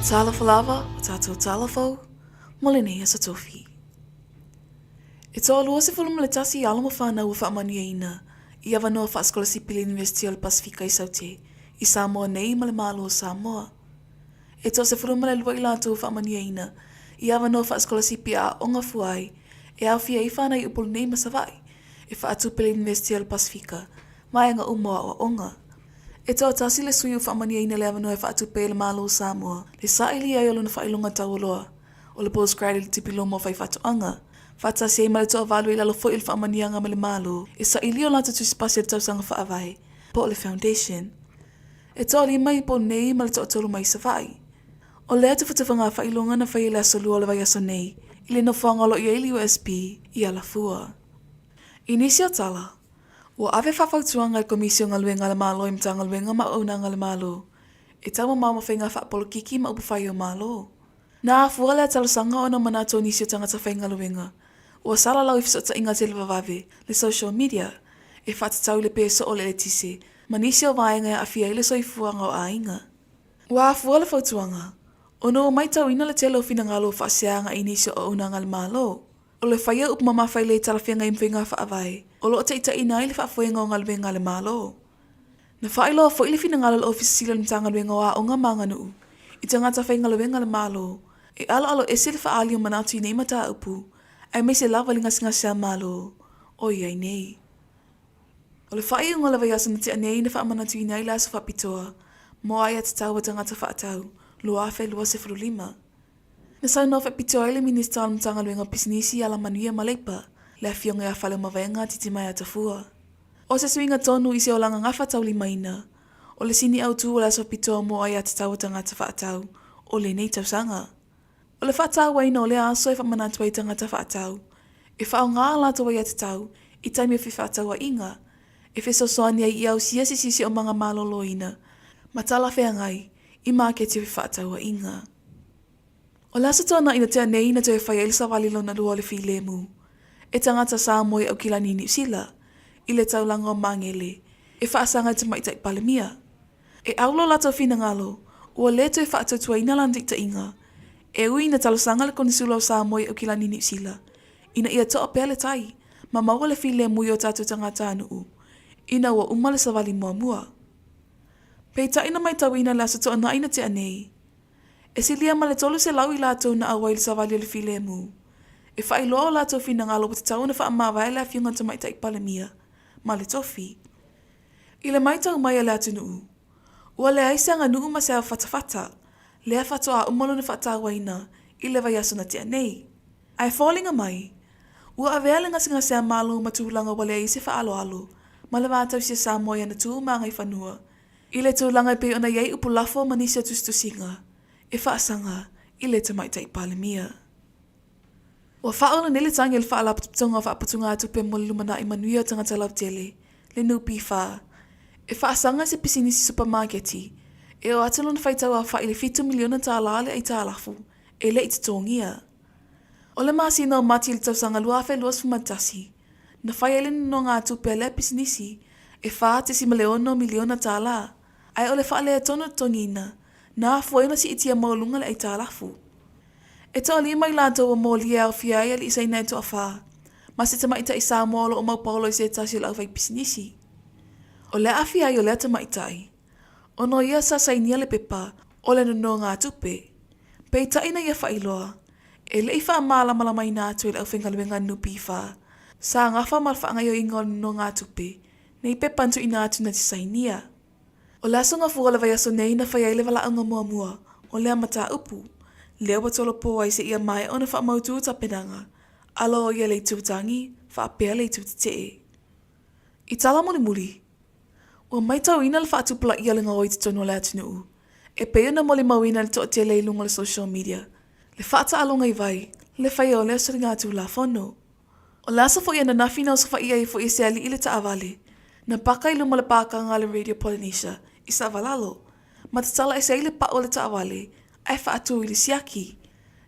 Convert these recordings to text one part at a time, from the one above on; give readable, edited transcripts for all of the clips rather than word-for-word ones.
TALA FOU, TALA FOU, Molene Aso Tofi. E tō alua se fuluma le tasi alama whanau whaamania ina, I awa noa whaaskola sipili University o le Pasifika I Saute, I Samoa nei ma le malo o Samoa. E tō se fuluma le lua I lātou whaamania ina, I awa noa whaaskola sipi a onga fuai, e au fia I whanai upulu nei masawai, e whaatupili University o le Pasifika, mai anga umoa o onga. E tō tasi le sui o whaamania ina le awa noa e whaatupe le malo o Samoa, le saili ai o luna whailunga tauloa, o le postgraduate diploma o whaifatoanga, Fatasi e male toa valu I lalo fo il whaamanianga ma le malo, e sa ili o lata tusi pasi le tausanga whaavai, po le foundation. E toa li mai po nei male toa tolu mai sa vai. O lea tu whatawhanga whailunga na whai le aso lua le vai aso nei, I le no whangalo I eili USB I ala fua. Inisi o tala, ua ave whawhautuanga I komisio ngaluenga le malo I mtanga luenga ma aunanga le malo, e tauma mauma whainga whaapolo kiki ma upu whai o malo. Na afua lea talusanga o na manato nisi o tangata whainga luenga, ua sala lau I fisota inga te le vavave, le social media, e whatatau le peso o le tise, manisi o vaenga a fia I le soifuanga o a inga. Ua afua le whautuanga, o no mai tau ina le telo fina ngalo whaaseanga I nisi o unanga le malo, o le whaia upmama whai le talawhianga I mwhinga whaavai, o lo te ita ina I le whaafuenga o ngalwenga le malo. Na whailo fo I le fina ngalo le ofisa sila le mtanga luenga o a onga manganu, I tangata whainga luenga le malo, e alo ese le whaali o manatu I nei mata upu, ai me se lava linga singa sea malo, o iai nei. O le whai unga le vaiasa na te anei na whaamanatu I nei la sa whapitoa, mo ai at tau wa tangata whaatau, lua awhi lua se lima. Na sau no whapitoa le minista al mtanga luenga pisinisi ala manuia maleipa, le fionga ia whale mawaenga titi mai atafua. O se suinga tonu I se o langa ngafa tau lima ina, o le sini au tu o la sa whapitoa mo ai at tau wa tangata whaatau, o le nei tau sanga. O le whaatau waina o le aso e whamanatu ai tangata whaatau. E whao ngā lato wai ati tau, I taimi o whaatau a inga. E wheso soani ai I au sisi o mga malolo ina. Matala whea ngai, I māketi o whaatau a inga. O lasa tōna ina te anei na te e whai elisa walilo na lua le while mu. E tangata sā moe au kilani New Zealand. I le taulanga o mangele. E whaasanga te maita I palemia. E aulo lato whina ngalo. Ua le te whaatau tua ina landikta inga. E ui na talusanga le konisula o Samoa o kilani New Zealand. Ina ia toa pele tai, ma maua le while mui o tātou tangata anuu. Ina ua umale sa wali mua mua. Pei ta ina mai tau ina la sa toa na ina te anei. E si lia ma le tolu se lau I lātou na awai le sa wali o le while mu. E whai loa o lātou whina ngalo pata tau na wha amawa e la whiunga ta maita I palemia, ma le tofi. I le mai tau mai a lātou nuu. Ua le aisanga nuu ma sea whatawhata. Lea whatoa umalo na whatawa ina, I le vai aso na te anei. Ai whōlinga mai, ua avealenga singa sea malo matūlanga wale I se whaalo, ma le vātau se Samoa na tūmanga I whanua. I le tūlanga pe ona iei upulafo manisia tustusinga, e whaasanga I le tamaita I palemia. Ua whaola nele tangi le whaala putunga whaaputunga atu pe mole lumana I manuia tangata lautele, le nupi wha. E whaasanga se pisinisi supermarketi, e o atalo na whaitau a wha I le 7 miliona tāla ale ai TALA FOU, e le I te tōngia. O le maasi na o mati le tausanga lua awhi luas fumatasi, na whai ele no ngā tupe le pisinisi, e wha te si maleono miliona tāla, ai o le wha le tono tongina, na fuaina si itia maulunga le ai TALA FOU. E toa li mai lanto o mo lia au fia ia li isai nei toa wha, ma se tamaita I Samoa o mau paulo I se tasi o lau vai pisinisi. O le awhi ai o le tamaitai, o no ia sa sainia le pepa o le no ngā tupe. Pei taina ia whailoa, e le iwha amala malamai nā tui le au whengaluenga nupi wha. Sa ngawha malwhaanga yo ingo no ngā tupe, nei pepantu I nā tu na te sainia. O laso ngā fuola vai aso nei na whai le wala anga mua mua, o lea mata upu. Lea watolo po ai se ia mai o na wha mautu tapenanga, alo o ia le tutangi, wha apea le tutitee. I tala muli. Ua mai tau ina le whaatupula ia le ngawai te tono le atunuu. E peo na mole mawina le toa te leilunga le social media. Le whaata alonga I vai, le whai o le asuri ngā tū la whono. O lasa fo ia na nawhina o sa wha ia I fo ia se ali I le taawale. Na paka I luma le pākanga le Radio Polynesia, I sa valalo. Ma te tala e se ile pa o le taawale, ai whaatu I le siaki.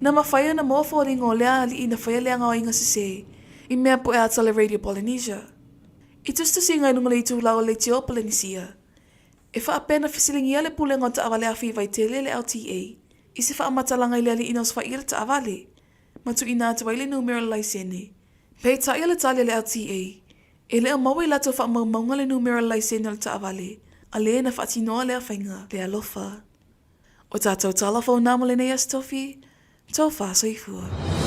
Na mawhaia na mōwho ringo lea ali I na whaia lea ngā inga se, I mea po e ata le Radio Polynesia. I tustu si ngai nunga le I tūlau le te o Polynesia. E wha apena fisilingia le pulenga ta awale a whiwai te le LTA, Isi whaamatala ngai leali inos whaira ta avale. Matu ina te waile numero laisene. Pei ta ia le tali le LTA. E lea maui lato whaamaunga le numero laisene le ta avale. A le na whaatinoa lea whainga le alofa. O tātou tala fau nā mo le nei Aso Tofi, tau wha soifua.